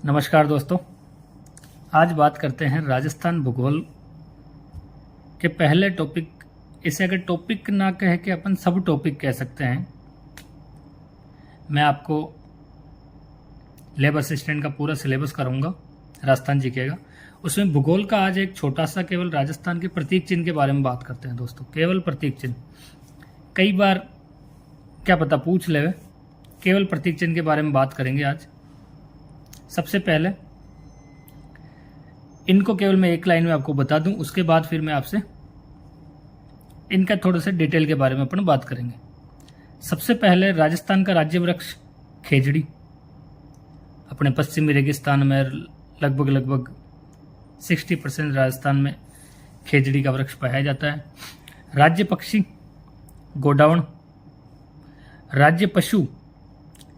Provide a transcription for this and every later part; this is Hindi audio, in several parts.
नमस्कार दोस्तों, आज बात करते हैं राजस्थान भूगोल के पहले टॉपिक। इसे अगर टॉपिक ना कह के अपन सब टॉपिक कह सकते हैं। मैं आपको लेबर असिस्टेंट का पूरा सिलेबस कराऊंगा राजस्थान जीके का। उसमें भूगोल का आज एक छोटा सा केवल राजस्थान के प्रतीक चिन्ह के बारे में बात करते हैं दोस्तों। केवल प्रतीक चिन्ह, कई बार क्या पता पूछ ले, केवल प्रतीक चिन्ह के बारे में बात करेंगे आज। सबसे पहले इनको केवल मैं एक लाइन में आपको बता दूं, उसके बाद फिर मैं आपसे इनका थोड़ा सा डिटेल के बारे में अपन बात करेंगे। सबसे पहले राजस्थान का राज्य वृक्ष खेजड़ी। अपने पश्चिमी रेगिस्तान में लगभग 60% राजस्थान में खेजड़ी का वृक्ष पाया जाता है। राज्य पक्षी गोडावण। राज्य पशु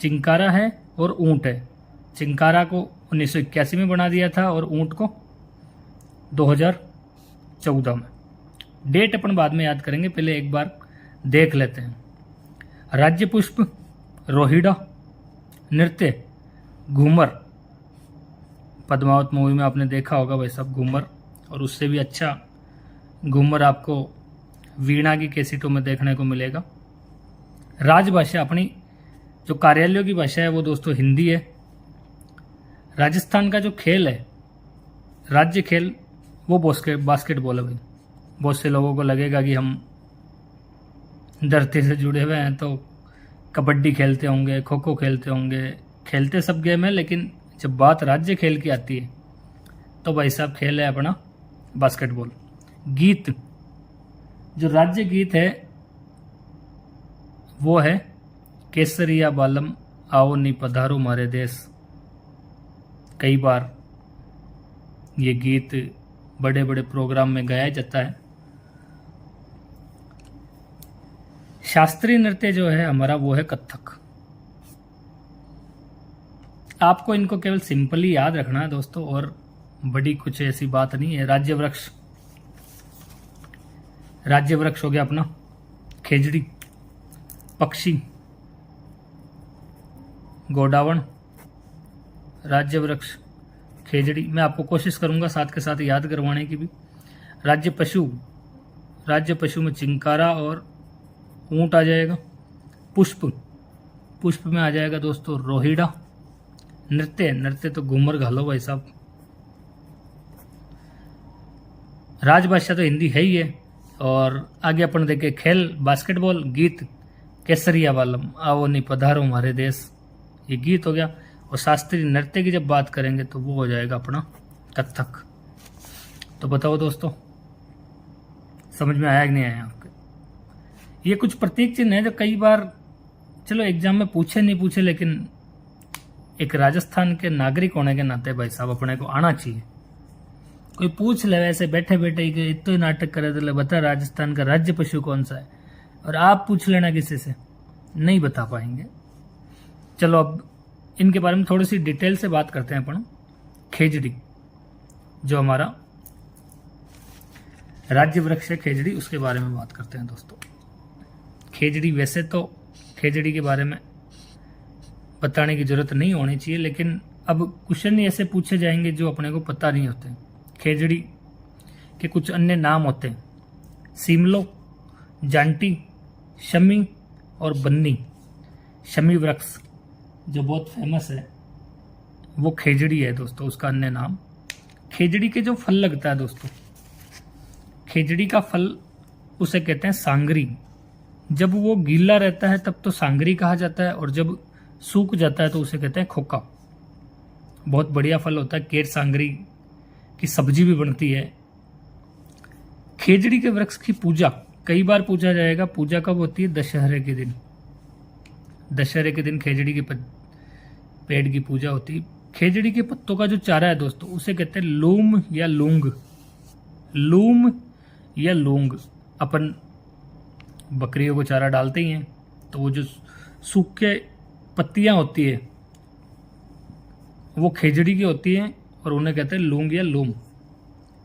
चिंकारा है और ऊंट है। चिंकारा को 1981 में बना दिया था और ऊंट को 2014 में। डेट अपन बाद में याद करेंगे, पहले एक बार देख लेते हैं। राज्य पुष्प रोहिड़ा। नृत्य घूमर। पद्मावत मूवी में आपने देखा होगा भाई साहब घूमर, और उससे भी अच्छा घूमर आपको वीणा की कैसेटों में देखने को मिलेगा। राजभाषा, अपनी जो कार्यालयों की भाषा है वो दोस्तों हिंदी है। राजस्थान का जो खेल है, राज्य खेल, वो बास्केटबॉल है भाई। बहुत से लोगों को लगेगा कि हम धरती से जुड़े हुए हैं तो कबड्डी खेलते होंगे, खो खो खेलते होंगे। खेलते सब गेम है, लेकिन जब बात राज्य खेल की आती है तो भाई साहब खेल है अपना बास्केटबॉल। गीत, जो राज्य गीत है वो है केसरिया बालम आओ नी पधारो मारे देश। कई बार ये गीत बड़े बड़े प्रोग्राम में गाया जाता है। शास्त्रीय नृत्य जो है हमारा वो है कथक। आपको इनको केवल सिंपली याद रखना है दोस्तों, और बड़ी कुछ ऐसी बात नहीं है। राज्य वृक्ष, राज्य वृक्ष हो गया अपना खेजड़ी। पक्षी गोडावण। राज्य वृक्ष खेजड़ी। मैं आपको कोशिश करूंगा साथ के साथ याद करवाने की भी। राज्य पशु, राज्य पशु में चिंकारा और ऊंट आ जाएगा। पुष्प, पुष्प में आ जाएगा दोस्तों रोहिड़ा। नृत्य, नृत्य तो घूमर घालो भाई साहब। राजभाषा तो हिंदी है ही है। और आगे अपन देखे खेल बास्केटबॉल। गीत केसरिया वालम आओ नी पधारो हमारे देश, ये गीत हो गया। और शास्त्रीय नृत्य की जब बात करेंगे तो वो हो जाएगा अपना कथक। तो बताओ दोस्तों, समझ में आया कि नहीं आया आपके? ये कुछ प्रतीक चिन्ह है जो कई बार चलो एग्जाम में पूछे नहीं पूछे, लेकिन एक राजस्थान के नागरिक होने के नाते भाई साहब अपने को आना चाहिए। कोई पूछ ले वैसे बैठे बैठे ही इतना ही नाटक करे तो बता राजस्थान का राज्य पशु कौन सा है, और आप पूछ लेना किसी से, नहीं बता पाएंगे। चलो अब इनके बारे में थोड़ी सी डिटेल से बात करते हैं अपन। खेजड़ी, जो हमारा राज्य वृक्ष है खेजड़ी, उसके बारे में बात करते हैं दोस्तों। खेजड़ी, वैसे तो खेजड़ी के बारे में बताने की जरूरत नहीं होनी चाहिए, लेकिन अब क्वेश्चन ऐसे पूछे जाएंगे जो अपने को पता नहीं होते। खेजड़ी के कुछ अन्य नाम होते हैं, सीमलो, जांटी, शमी और बन्नी। शमी वृक्ष जो बहुत फेमस है वो खेजड़ी है दोस्तों, उसका अन्य नाम। खेजड़ी के जो फल लगता है दोस्तों, खेजड़ी का फल उसे कहते हैं सांगरी। जब वो गीला रहता है तब तो सांगरी कहा जाता है, और जब सूख जाता है तो उसे कहते हैं खोका। बहुत बढ़िया फल होता है। केर सांगरी की सब्जी भी बनती है। खेजड़ी के वृक्ष की पूजा कई बार पूछा जाएगा। पूजा कब होती है? दशहरे के दिन। दशहरे के दिन खेजड़ी के पेड़ की पूजा होती है। खेजड़ी के पत्तों का जो चारा है दोस्तों उसे कहते हैं लूम या लूंग। लूम या लूंग। अपन बकरियों को चारा डालते ही हैं, तो वो जो सूखे पत्तियां होती है वो खेजड़ी की होती हैं, और उन्हें कहते हैं लूंग या लूम।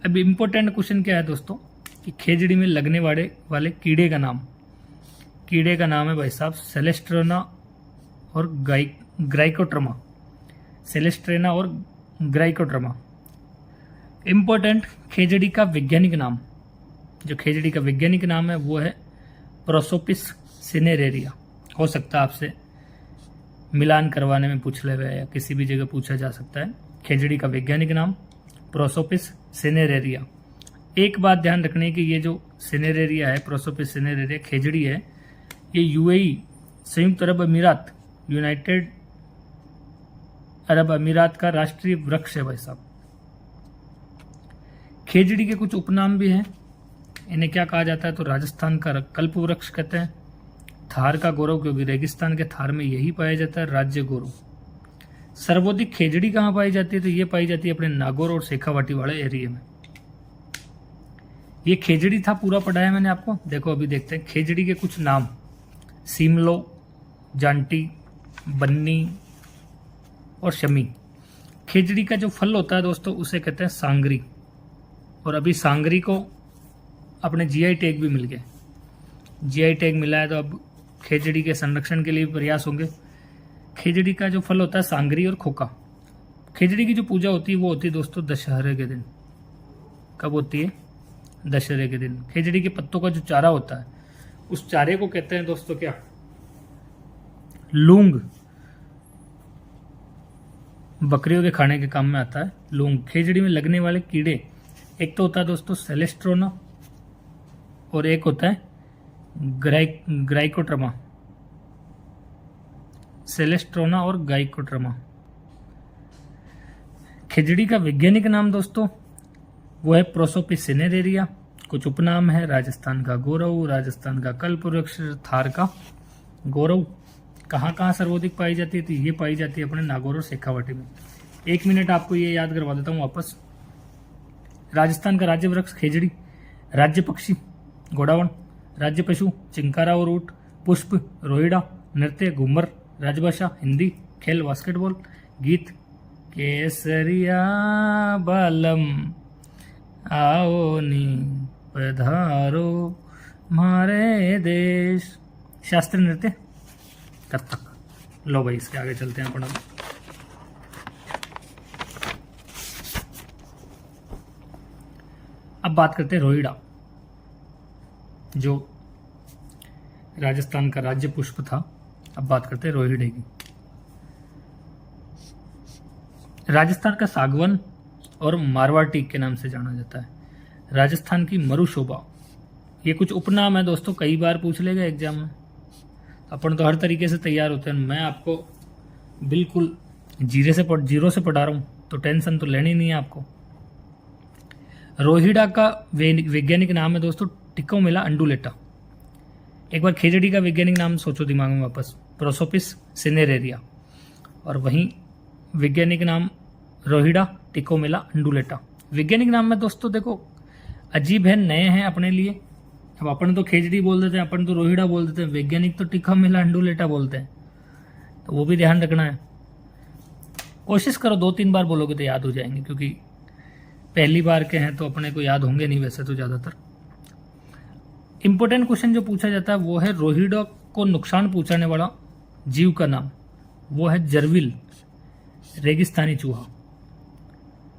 अब इम्पोर्टेंट क्वेश्चन क्या है दोस्तों कि खेजड़ी में लगने वाले कीड़े का नाम। कीड़े का नाम है भाई साहब सेलेस्ट्रोना और ग्राइकोट्रमा। सेलेस्ट्रेना और ग्राइकोड्रमा। इम्पोर्टेंट खेजड़ी का वैज्ञानिक नाम, जो खेजड़ी का वैज्ञानिक नाम है वो है प्रोसोपिस सिनेरेरिया। हो सकता है आपसे मिलान करवाने में पूछ ले या किसी भी जगह पूछा जा सकता है। खेजड़ी का वैज्ञानिक नाम प्रोसोपिस सिनेरेरिया। एक बात ध्यान रखने की, ये जो सिनेरेरिया है, प्रोसोपिस सिनेरेरिया खेजड़ी है, ये यूएई संयुक्त अरब अमीरात, यूनाइटेड अरब अमीरात का राष्ट्रीय वृक्ष है भाई साहब। खेजड़ी के कुछ उपनाम भी हैं। इन्हें क्या कहा जाता है, तो राजस्थान का कल्प वृक्ष कहते हैं, थार का गौरव, क्योंकि रेगिस्तान के थार में यही पाया जाता है, राज्य गौरव। सर्वाधिक खेजड़ी कहाँ पाई जाती है, तो ये पाई जाती है अपने नागौर और शेखावाटी वाले एरिया में। ये खेजड़ी था, पूरा पढ़ाया मैंने आपको। देखो अभी देखते हैं खेजड़ी के कुछ नाम, सीमलो, जांटी, बन्नी और शमी। खेजड़ी का जो फल होता है दोस्तों उसे कहते हैं सांगरी, और अभी सांगरी को अपने जीआई टैग भी मिल गए। जीआई टैग मिला है तो अब खेजड़ी के संरक्षण के लिए भी प्रयास होंगे। खेजड़ी का जो फल होता है सांगरी और खोखा। खेजड़ी की जो पूजा होती है वो होती है दोस्तों दशहरे के दिन। कब होती है, दशहरे के दिन। खेजड़ी के पत्तों का जो चारा होता है उस चारे को कहते हैं दोस्तों क्या, लूंग। बकरियों के खाने के काम में आता है लूंग। खेजड़ी में लगने वाले कीड़े, एक तो होता है दोस्तों सेलेस्ट्रोना और एक होता है ग्राइकोट्रमा। सेलेस्ट्रोना और ग्राइकोट्रमा। खिजड़ी का वैज्ञानिक नाम दोस्तों वो है प्रोसोपिस सिनेरेरिया। कुछ उपनाम है, राजस्थान का गौरव, राजस्थान का कल्पवृक्ष, थार का गौरव। कहाँ कहाँ सर्वाधिक पाई जाती है, तो ये पाई जाती है अपने नागौर और शेखावाटी में। 1 मिनट आपको ये याद करवा देता हूँ वापस। राजस्थान का राज्य वृक्ष खेजड़ी, राज्य पक्षी घोड़ावण, राज्य पशु चिंकारा और ऊंट, पुष्प रोहिड़ा, नृत्य घूमर, राजभाषा हिंदी, खेल बास्केटबॉल, गीत केसरिया बालम आओ नी पधारो मारे देश, शास्त्रीय नृत्य कथक। लो भाई इसके आगे चलते हैं अपन। अब बात करते हैं रोहिड़ा, जो राजस्थान का राज्य पुष्प था। अब बात करते हैं रोहिड़े की। राजस्थान का सागवन और मारवाड़ टीक के नाम से जाना जाता है। राजस्थान की मरुशोभा, ये कुछ उपनाम है दोस्तों, कई बार पूछ लेगा एग्जाम में। अपन तो हर तरीके से तैयार होते हैं। मैं आपको बिल्कुल जीरो से पढ़ा रहा हूँ, तो टेंशन तो लेनी नहीं है आपको। रोहिड़ा का वैज्ञानिक नाम है दोस्तों टिकोमेला अंडुलेटा। एक बार खेजड़ी का वैज्ञानिक नाम सोचो दिमाग में वापस, प्रोसोपिस सिनेरेरिया। और वहीं वैज्ञानिक नाम रोहिड़ा टिकोमेला अंडुलेटा। वैज्ञानिक नाम में दोस्तों देखो अजीब है, नए हैं अपने लिए। अब अपन तो खेजड़ी बोल देते हैं, अपन तो रोहिड़ा बोल देते हैं, वैज्ञानिक तो टिकोमेला अंडुलेटा बोलते हैं, तो वो भी ध्यान रखना है। कोशिश करो 2-3 बार बोलोगे तो याद हो जाएंगे, क्योंकि पहली बार के हैं तो अपने को याद होंगे नहीं वैसे तो ज़्यादातर। इंपॉर्टेंट क्वेश्चन जो पूछा जाता है वो है रोहिड़ा को नुकसान पहुंचाने वाला जीव का नाम, वो है जरविल, रेगिस्तानी चूहा।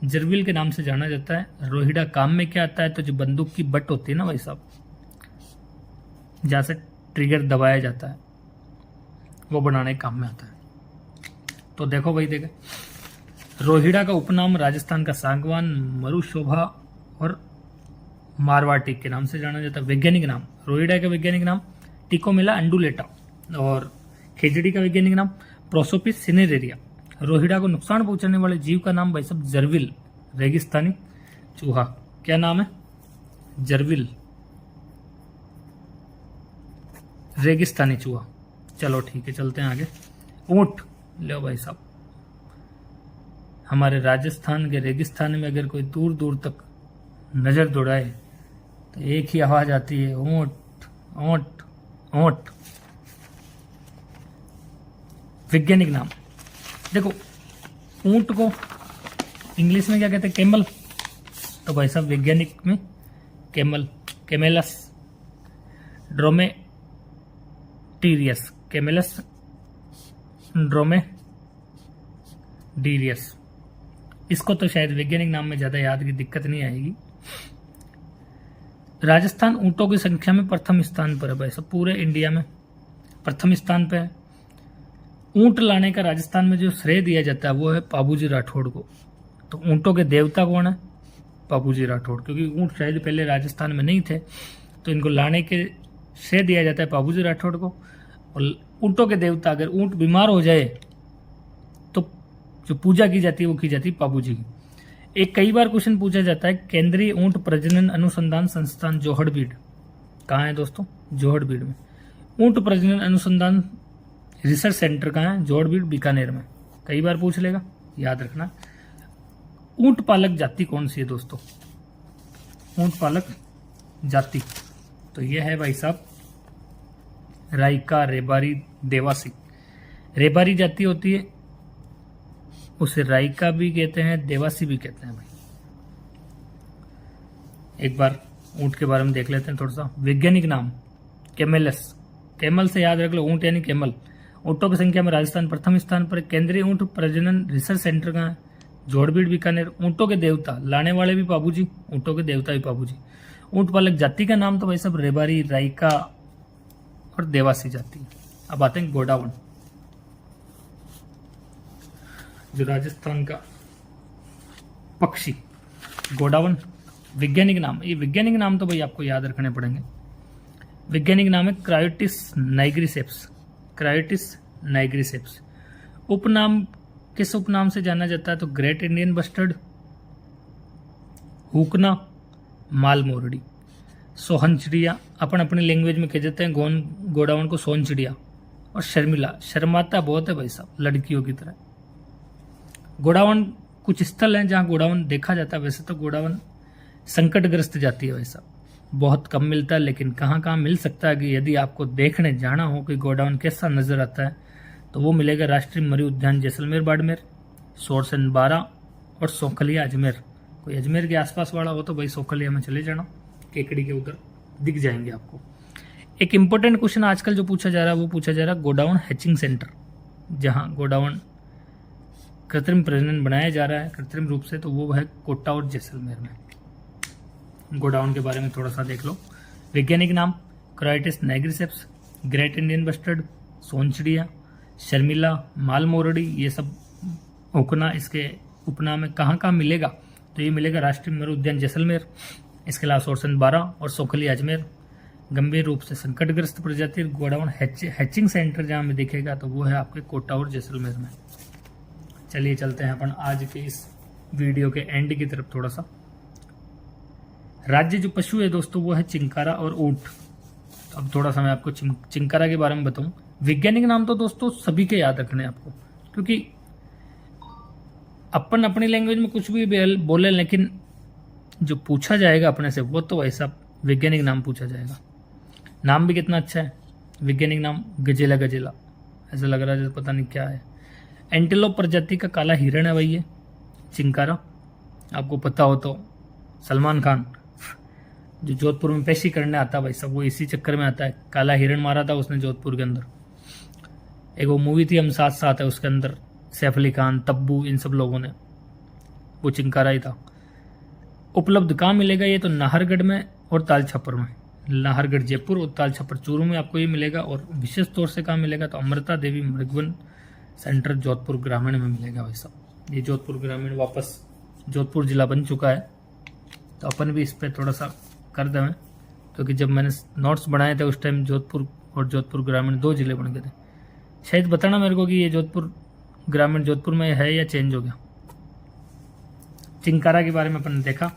जरविल के नाम से जाना जाता है। रोहिड़ा काम में क्या आता है, तो जो बंदूक की बट होती है ना भाई साहब, जहाँ से ट्रिगर दबाया जाता है, वो बनाने के काम में आता है। तो देखो भाई, देखे रोहिड़ा का उपनाम राजस्थान का सागवान, मरुशोभा और मारवाड़ टीक के नाम से जाना जाता है। वैज्ञानिक नाम रोहिड़ा का वैज्ञानिक नाम टिकोमेला अंडुलेटा, और खेजड़ी का वैज्ञानिक नाम प्रोसोपिस सिनेरेरिया। रोहिड़ा को नुकसान पहुंचाने वाले जीव का नाम भाई साहब जरविल, रेगिस्तानी चूहा। क्या नाम है, जरविल, रेगिस्तानी चूहा। चलो ठीक है, चलते हैं आगे। ऊंट, लो भाई साहब, हमारे राजस्थान के रेगिस्तान में अगर कोई दूर दूर तक नजर दौड़ाए तो एक ही आवाज आती है, ऊंट ऊंट ऊंट। वैज्ञानिक नाम देखो, ऊंट को इंग्लिश में क्या कहते हैं, कैमल। तो भाई साहब वैज्ञानिक में कैमल, कैमेलस ड्रोमेटीरियस, कैमेलस डीलियस। इसको तो शायद वैज्ञानिक नाम में ज्यादा याद की दिक्कत नहीं आएगी। राजस्थान ऊंटों की संख्या में प्रथम स्थान पर है भाई सब, पूरे इंडिया में प्रथम स्थान पे है। ऊंट लाने का राजस्थान में जो श्रेय दिया जाता है वो है पाबूजी राठौड़ को। तो ऊंटों के देवता कौन है? पाबूजी राठौड़, क्योंकि ऊंट शायद पहले राजस्थान में नहीं थे, तो इनको लाने के श्रेय दिया जाता है पाबूजी राठौड़ को। और ऊंटों के देवता, अगर ऊंट बीमार हो जाए तो जो पूजा की जाती है वो की जाती है पाबूजी की। एक कई बार क्वेश्चन पूछा जाता है, केंद्रीय ऊंट प्रजनन अनुसंधान संस्थान जोहड़बीड़ कहाँ है दोस्तों? जोहड़बीड़ में। ऊंट प्रजनन अनुसंधान रिसर्च सेंटर कहाँ है? जोहड़बीड़ बीकानेर में। कई बार पूछ लेगा, याद रखना। ऊंट पालक जाति कौन सी है दोस्तों? ऊंट पालक जाति तो यह है भाई साहब राइका, रेबारी, देवासी। रेबारी जाति होती है, उसे राइका भी कहते हैं, देवासी भी कहते हैं भाई। एक बार ऊंट के बारे में देख लेते हैं थोड़ा सा। वैज्ञानिक नाम कैमेलस, कैमल से याद रख लो, ऊंट यानी कैमल। ऊंटों की संख्या में राजस्थान प्रथम स्थान पर। केंद्रीय ऊंट प्रजनन रिसर्च सेंटर कहाँ है? जोड़बीड़ बीकानेर। ऊंटों के देवता, लाने वाले भी पाबूजी, ऊंटों के देवता भी पाबूजी। ऊंट पालक जाति का नाम तो भाई सब रेबारी, राइका और देवासी जाति। अब आते हैं गोडावन, जो राजस्थान का पक्षी। गोडावन वैज्ञानिक नाम, ये वैज्ञानिक नाम तो भाई आपको याद रखने पड़ेंगे। वैज्ञानिक नाम है क्रायोटिस नाइग्रिसेप्स। क्रायोटिस नाइग्रिसेप्स। उपनाम किस उपनाम से जाना जाता है? तो ग्रेट इंडियन बस्टर्ड, हुकना, मालमोरडी, सोहनचिड़िया। अपन अपनी लैंग्वेज में कह देते हैं गोडावन को सोहनचिड़िया। और शर्मिला, शर्माता बहुत है भाई साहब, लड़कियों की तरह। गोडावन कुछ स्थल हैं जहां गोडावन देखा जाता है। वैसे तो गोडावन संकटग्रस्त जाती है भाई साहब, बहुत कम मिलता है, लेकिन कहाँ कहाँ मिल सकता है कि यदि आपको देखने जाना हो कि गोडावन कैसा नजर आता है तो वो मिलेगा राष्ट्रीय मरी उद्यान जैसलमेर बाड़मेर, सोरसन बारा और सोखलिया अजमेर। कोई अजमेर के आसपास वाला हो तो भाई सोखलिया में चले जाना, केकड़ी के उधर दिख जाएंगे आपको। एक इंपॉर्टेंट क्वेश्चन आजकल जो पूछा जा रहा है वो पूछा जा रहा है गोडाउन हैचिंग सेंटर, जहां गोडाउन कृत्रिम प्रजनन बनाया जा रहा है कृत्रिम रूप से, तो वो है कोटा और जैसलमेर में। गोडाउन के बारे में थोड़ा सा देख लो। वैज्ञानिक नाम क्रायोटिस नाइग्रिसेप्स, ग्रेट इंडियन बस्टर्ड, सोनचिड़िया, शर्मिला, मालमोरडी, ये सब हुकना इसके उपनाम में। कहाँ कहाँ मिलेगा? तो ये मिलेगा राष्ट्रीय मृग उद्यान जैसलमेर, इसके अलावा सोरसन बारा और सोखली अजमेर। गंभीर रूप से संकटग्रस्त प्रजाति गोडाउन हैचिंग सेंटर जहाँ में दिखेगा तो वो है आपके कोटा और जैसलमेर में। चलिए चलते हैं अपन आज के इस वीडियो के एंड की तरफ थोड़ा सा। राज्य जो पशु है दोस्तों वो है चिंकारा और ऊंट। तो अब थोड़ा सा मैं आपको चिंकारा के बारे में बताऊं। वैज्ञानिक नाम तो दोस्तों सभी के याद रखने आपको, क्योंकि अपन अपनी लैंग्वेज में कुछ भी बोले, लेकिन जो पूछा जाएगा अपने से वो तो ऐसा वैज्ञानिक नाम पूछा जाएगा। नाम भी कितना अच्छा है, वैज्ञानिक नाम गजेला गजेला, ऐसा लग रहा है जैसे पता नहीं क्या है। एंटीलोप प्रजाति का काला हिरण है भाई ये चिंकारा। आपको पता हो तो सलमान खान जो जोधपुर में पेशी करने आता है भाई सब, वो इसी चक्कर में आता है। काला हिरण मारा था उसने जोधपुर के अंदर। एक वो मूवी थी हम साथ साथ है, उसके अंदर सैफ अली खान, तब्बू, इन सब लोगों ने, वो चिंकारा ही था। उपलब्ध कहाँ मिलेगा ये? तो नाहरगढ़ में और ताल छपर में। नाहरगढ़ जयपुर और ताल छपर चूरू में आपको ये मिलेगा। और विशेष तौर से कहाँ मिलेगा? तो अमृता देवी मृगवन सेंटर जोधपुर ग्रामीण में मिलेगा भाई साहब। ये जोधपुर ग्रामीण वापस जोधपुर जिला बन चुका है, तो अपन भी इस पर थोड़ा सा कर दें, क्योंकि जब मैंने नोट्स बनाए थे उस टाइम जोधपुर और जोधपुर ग्रामीण 2 जिले बन गए थे। शायद बताना मेरे को कि ये जोधपुर ग्रामीण जोधपुर में है या चेंज हो गया। चिंकारा के बारे में अपन ने देखा।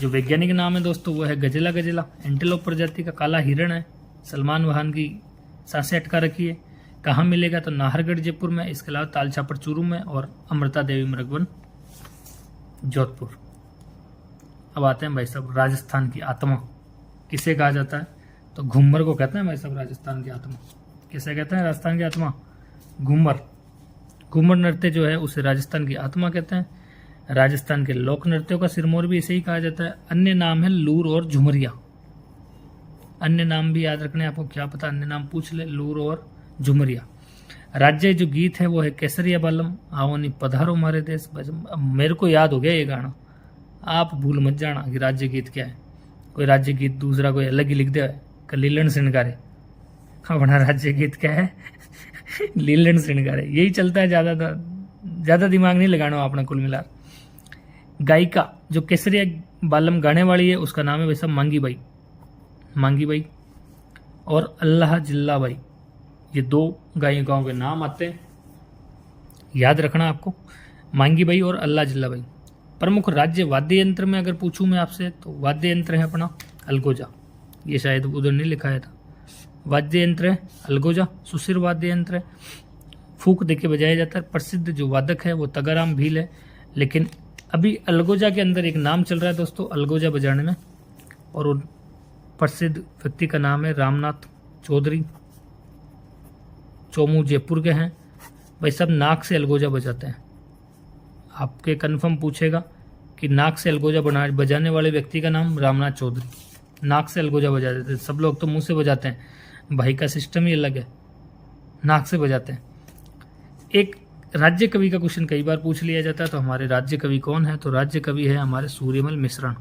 जो वैज्ञानिक नाम है दोस्तों वो है गजेला गजेला। एंटीलोप प्रजाति का काला हिरण है। सलमान खान की सांसें अटका रखी है। कहाँ मिलेगा? तो नाहरगढ़ जयपुर में, इसके अलावा ताल छापर चूरू में और अमृता देवी मृगवन जोधपुर। अब आते हैं भाई साहब राजस्थान की आत्मा किसे कहा जाता है? तो घूमर को कहते हैं भाई साहब राजस्थान की आत्मा। किसे कहते हैं राजस्थान की आत्मा? घूमर। घूमर नृत्य जो है उसे राजस्थान की आत्मा कहते हैं। राजस्थान के लोक नृत्यों का सिरमौर भी इसे ही कहा जाता है। अन्य नाम है लूर और झुमरिया। अन्य नाम भी याद रखने, आपको क्या पता, अन्य नाम पूछ ले, लूर और झुमरिया। राज्य जो गीत है वो है केसरिया बालम, आओ नी पधारो मारे देश। बस अब मेरे को याद हो गया ये गाना, आप भूल मत जाना कि राज्य गीत क्या है। कोई राज्य गीत दूसरा कोई अलग ही लिख दिया है कि लीलन श्रृंगारे, अपना राज्य गीत क्या है लीलन श्रृंगारे, यही चलता है। ज़्यादा दिमाग नहीं लगाना अपना कुल मिला। गायिका जो केसरिया बालम गाने वाली है उसका नाम है वैसा मांगी बाई, मांगी बाई और अल्लाह जिल्ला बाई, ये दो गायिकाओं के नाम आते हैं, याद रखना आपको, मांगी बाई और अल्लाह जिल्ला बाई। प्रमुख राज्य वाद्य यंत्र में अगर पूछूं मैं आपसे तो वाद्य यंत्र है अपना अलगोजा, ये शायद उधर नहीं लिखाया था। वाद्य यंत्र है अलगोजा, सुसिर वाद्य यंत्र है, फूक देके बजाया जाता है। प्रसिद्ध जो वादक है वो तगाराम भील है, लेकिन अभी अलगोजा के अंदर एक नाम चल रहा है दोस्तों अलगोजा बजाने में, और उन प्रसिद्ध व्यक्ति का नाम है रामनाथ चौधरी, चोमू जयपुर के हैं। भाई सब नाक से अलगोजा बजाते हैं। आपके कन्फर्म पूछेगा कि नाक से अलगोजा बजाने वाले व्यक्ति का नाम रामनाथ चौधरी, नाक से अलगोजा बजा देते हैं। सब लोग तो मुंह से बजाते हैं, भाई का सिस्टम ही अलग है, नाक से बजाते हैं। एक राज्य कवि का क्वेश्चन कई बार पूछ लिया जाता है, तो हमारे राज्य कवि कौन है? तो राज्य कवि है हमारे सूर्यमल मिश्रण।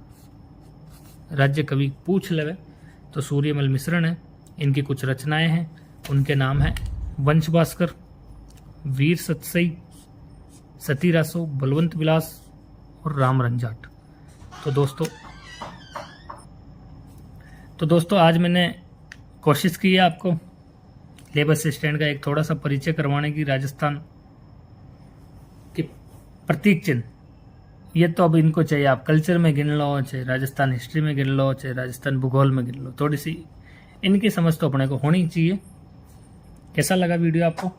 राज्य कवि पूछ लेवे तो सूर्यमल मिश्रण है। इनकी कुछ रचनाएं हैं, उनके नाम है वंश भास्कर, वीर सतसई, सती रासो, बलवंत विलास और राम रंजाट। तो दोस्तों आज मैंने कोशिश की है आपको लेबर असिस्टेंट का एक थोड़ा सा परिचय करवाने की। राजस्थान के प्रतीक चिन्ह ये तो अब इनको चाहिए, आप कल्चर में गिन लो, चाहे राजस्थान हिस्ट्री में गिन लो, चाहे राजस्थान भूगोल में गिन लो, थोड़ी सी इनकी समझ तो अपने को होनी चाहिए। कैसा लगा वीडियो आपको?